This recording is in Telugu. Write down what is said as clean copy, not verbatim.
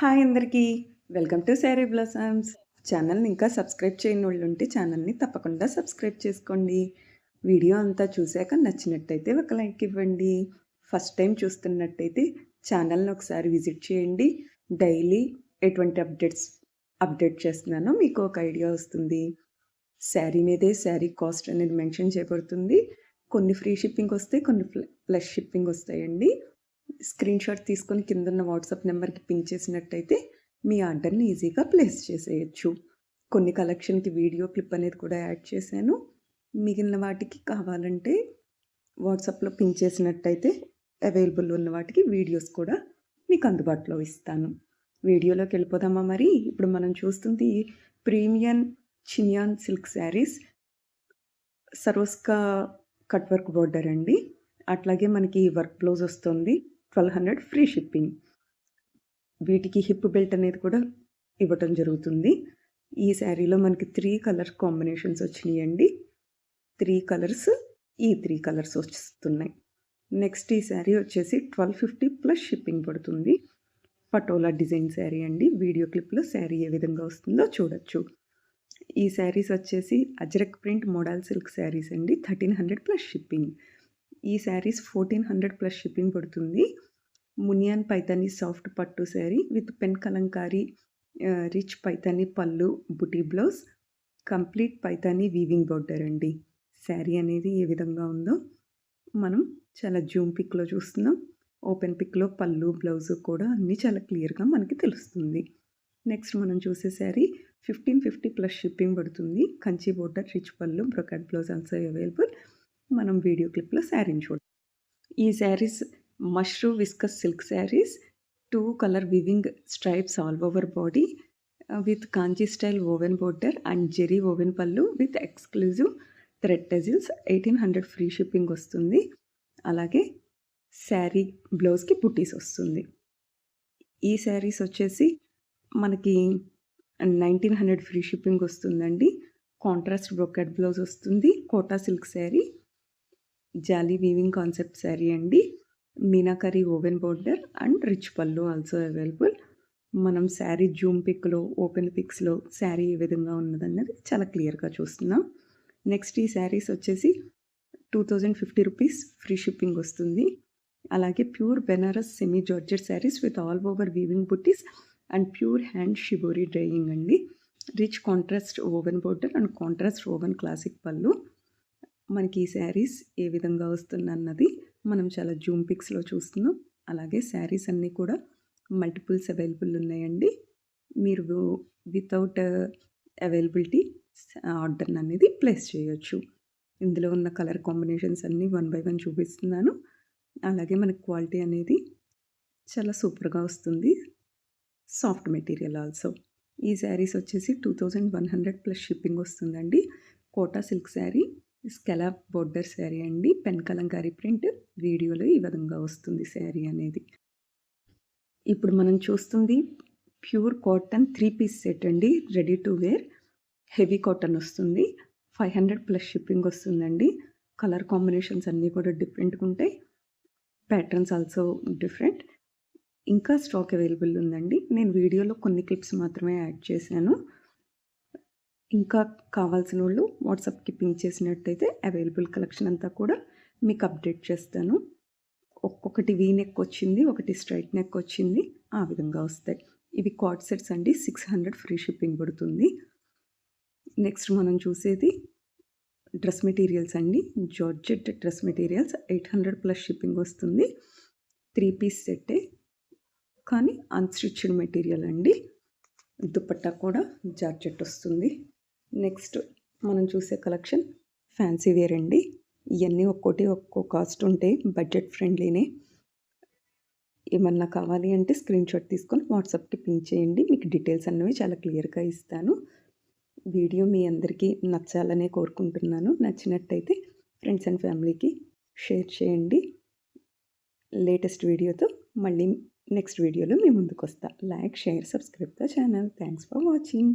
హాయ్ అందరికీ. Welcome to sari blossoms. ఛానల్‌ని ఇంకా సబ్స్క్రైబ్ చేయనోళ్ళుంటే ఛానల్‌ని తప్పకుండా సబ్స్క్రైబ్ చేసుకోండి. వీడియో అంతా చూసాక నచ్చినట్టయితే ఒక లైక్ ఇవ్వండి. ఫస్ట్ టైం చూస్తున్నట్టయితే ఛానల్‌ని ఒకసారి విజిట్ చేయండి. డైలీ ఎటువంటి అప్డేట్ చేస్తున్నానో మీకు ఒక ఐడియా వస్తుంది. శారీ మీదే శారీ కాస్ట్ అనేది మెన్షన్ చేయబడుతుంది. కొన్ని ఫ్రీ షిప్పింగ్ వస్తాయి. కొన్ని ప్లస్ షిప్పింగ్ వస్తాయండి. స్క్రీన్‌షాట్ తీసుకొని కిందున్న వాట్సాప్ నెంబర్‌కి పింగ్ చేసినట్టయితే మీ ఆర్డర్‌ని ఈజీగా ప్లేస్ చేసేయొచ్చు. కొన్ని కలెక్షన్‌కి వీడియో క్లిప్ అనేది కూడా యాడ్ చేశాను. మిగిలిన వాటికి కావాలంటే వాట్సాప్‌లో పింగ్ చేసినట్టయితే అవైలబుల్ ఉన్న వాటికి వీడియోస్ కూడా మీకు అందుబాటులో ఇస్తాను. వీడియోలోకి వెళ్ళిపోదామా మరి? ఇప్పుడు మనం చూస్తుంది premium chinon silk sarees Swarovski cut work border అండి. అట్లాగే మనకి వర్క్ బ్లౌజ్ వస్తుంది. 1200 ఫ్రీ షిప్పింగ్. వీటికి హిప్ బెల్ట్ అనేది కూడా ఇవ్వటం జరుగుతుంది. ఈ శారీలో మనకి 3 కలర్ కాంబినేషన్స్ వచ్చినాయండి. 3 కలర్స్, ఈ 3 కలర్స్ వస్తున్నాయి. నెక్స్ట్ ఈ శారీ వచ్చేసి 1250 ప్లస్ షిప్పింగ్ పడుతుంది. పటోలా డిజైన్ శారీ అండి. వీడియో క్లిప్‌లో శారీ ఏ విధంగా వస్తుందో చూడొచ్చు. ఈ శారీస్ వచ్చేసి Ajrak print model silk sarees అండి. 1300 ప్లస్ షిప్పింగ్. ఈ శారీస్ 1400 ప్లస్ షిప్పింగ్ పడుతుంది. మునియాన్ పైతాని సాఫ్ట్ పట్టు sari with pen Kalamkari rich Paithani పళ్ళు బుటీ blouse complete Paithani weaving border అండి. శారీ అనేది ఏ విధంగా ఉందో మనం చాలా జూమ్ పిక్లో చూస్తున్నాం. ఓపెన్ పిక్లో పళ్ళు బ్లౌజ్ కూడా అన్నీ చాలా క్లియర్గా మనకి తెలుస్తుంది. నెక్స్ట్ మనం చూసే శారీ 1550 ప్లస్ షిప్పింగ్ పడుతుంది. Kanchi border rich pallu brocade blouse also available. మనం వీడియో క్లిప్లో శారీని చూద్దాం. ఈ sarees mashru viscose silk sarees 2 colour weaving stripes all over body with Kanchi style woven border and zari woven pallu with exclusive thread tassels 1800 free shipping వస్తుంది. అలాగే శారీ బ్లౌజ్కి బుటీస్ వస్తుంది. ఈ శారీస్ వచ్చేసి మనకి 1900 ఫ్రీ షిప్పింగ్ వస్తుందండి. కాంట్రాస్ట్ బ్రొకెట్ బ్లౌజ్ వస్తుంది. Kota silk saree jali weaving concept saree అండి. Meenakari woven border and rich pallu also available. మనం శారీ జూమ్ పిక్లో ఓపెన్ పిక్స్లో శారీ ఏ విధంగా ఉన్నదన్నది చాలా క్లియర్గా చూస్తున్నాం. నెక్స్ట్ ఈ శారీస్ వచ్చేసి 2050 రూపీస్ ఫ్రీ షిప్పింగ్ వస్తుంది. అలాగే pure Banaras semi georgette sarees with all over weaving butis and pure hand shibori drying అండి. Rich contrast woven border and contrast woven classic pallu. మనకి ఈ శారీస్ ఏ విధంగా వస్తుందన్నది మనం చాలా జూమ్ పిక్స్లో చూస్తున్నాం. అలాగే శారీస్ అన్నీ కూడా మల్టిపుల్స్ అవైలబుల్ ఉన్నాయండి. మీరు వితౌట్ అవైలబిలిటీ ఆర్డర్ అనేది ప్లేస్ చేయొచ్చు. ఇందులో ఉన్న కలర్ కాంబినేషన్స్ అన్నీ 1 బై 1 చూపిస్తున్నాను. అలాగే మనకి క్వాలిటీ అనేది చాలా సూపర్గా వస్తుంది. Soft material also. ఈ శారీస్ వచ్చేసి 2100 ప్లస్ షిప్పింగ్ వస్తుందండి. Kota silk saree scallop border saree అండి. పెన్ కలంకారీ ప్రింట్ వీడియోలో ఈ విధంగా వస్తుంది శారీ అనేది. ఇప్పుడు మనం చూస్తుంది ప్యూర్ కాటన్ 3 పీస్ సెట్ అండి. Ready to wear heavy cotton వస్తుంది. 500 ప్లస్ షిప్పింగ్ వస్తుందండి. కలర్ కాంబినేషన్స్ అన్నీ కూడా డిఫరెంట్గా ఉంటాయి. Patterns also different. ఇంకా స్టాక్ అవైలబుల్ ఉందండి. నేను వీడియోలో కొన్ని క్లిప్స్ మాత్రమే యాడ్ చేశాను. ఇంకా కావాల్సిన వాళ్ళు వాట్సాప్‌కి పింగ్ చేసినట్టయితే అవైలబుల్ కలెక్షన్ అంతా కూడా మీకు అప్డేట్ చేస్తాను. ఒక్కొక్కటి వీ నెక్ వచ్చింది, ఒకటి స్ట్రైట్ నెక్ వచ్చింది. ఆ విధంగా వస్తాయి. ఇవి కార్డ్ సెట్స్ అండి. 600 ఫ్రీ షిప్పింగ్ పడుతుంది. నెక్స్ట్ మనం చూసేది డ్రెస్ మెటీరియల్స్ అండి. Georgette dress materials 800 plus shipping వస్తుంది. 3 పీస్ సెట్టే కానీ అన్‌స్టిచ్డ్ మెటీరియల్ అండి. దుపట్టా కూడా జార్జెట్ వస్తుంది. నెక్స్ట్ మనం చూసే కలెక్షన్ ఫ్యాన్సీ వేర్ అండి. ఇవన్నీ ఒక్కోటి ఒక్కో కాస్ట్ ఉంటాయి. బడ్జెట్ ఫ్రెండ్లీనే. ఏమన్నా కావాలి అంటే స్క్రీన్‌షాట్ తీసుకొని వాట్సాప్‌కి పింగ్ చేయండి. మీకు డీటెయిల్స్ అన్నవి చాలా క్లియర్‌గా ఇస్తాను. వీడియో మీ అందరికీ నచ్చాలనే కోరుకుంటున్నాను. నచ్చినట్టయితే ఫ్రెండ్స్ అండ్ ఫ్యామిలీకి షేర్ చేయండి. లేటెస్ట్ వీడియోతో మళ్ళీ నెక్స్ట్ వీడియోలో మీ ముందుకు వస్తా. Like, share, subscribe the channel. Thanks for watching.